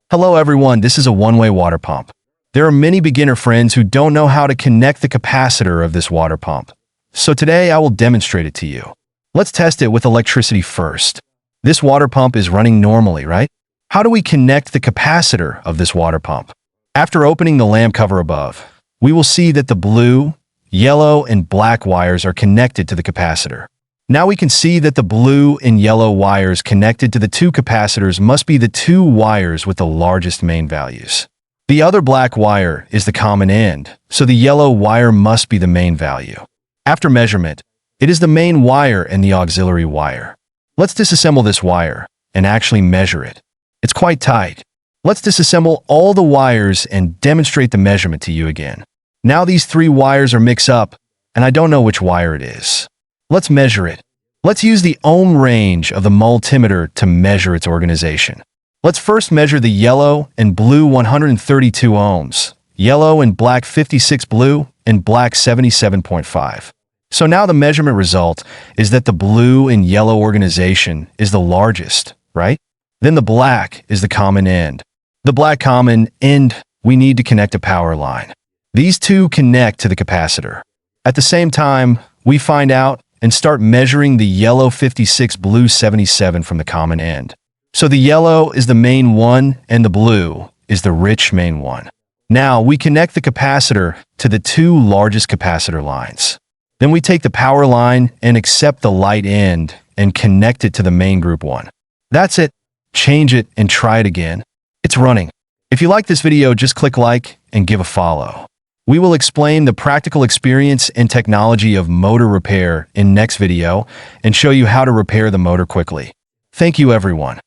Hello everyone, this is a one-way water pump. There are many beginner friends who don't know how to connect the capacitor of this water pump. So today I will demonstrate it to you. Let's test it with electricity first. This water pump is running normally, right? How do we connect the capacitor of this water pump? After opening the lamp cover above, we will see that the blue, yellow, and black wires are connected to the capacitor. Now we can see that the blue and yellow wires connected to the two capacitors must be the two wires with the largest main values. The other black wire is the common end, so the yellow wire must be the main value. After measurement, it is the main wire and the auxiliary wire. Let's disassemble this wire and actually measure it. It's quite tight. Let's disassemble all the wires and demonstrate the measurement to you again. Now these three wires are mixed up, and I don't know which wire it is. Let's measure it. Let's use the ohm range of the multimeter to measure its organization. Let's first measure the yellow and blue 132 ohms, yellow and black 56 blue, and black 77.5. So now the measurement result is that the blue and yellow organization is the largest, right? Then the black is the common end. The black common end, we need to connect a power line. These two connect to the capacitor. At the same time, we find out and start measuring the yellow 56 blue 77 from the common end. So the yellow is the main one and the blue is the rich main one. Now we connect the capacitor to the two largest capacitor lines. Then we take the power line and accept the light end and connect it to the main group one. That's it. Change it and try it again. It's running. If you like this video, just click like and give a follow. We will explain the practical experience and technology of motor repair in next video and show you how to repair the motor quickly. Thank you everyone.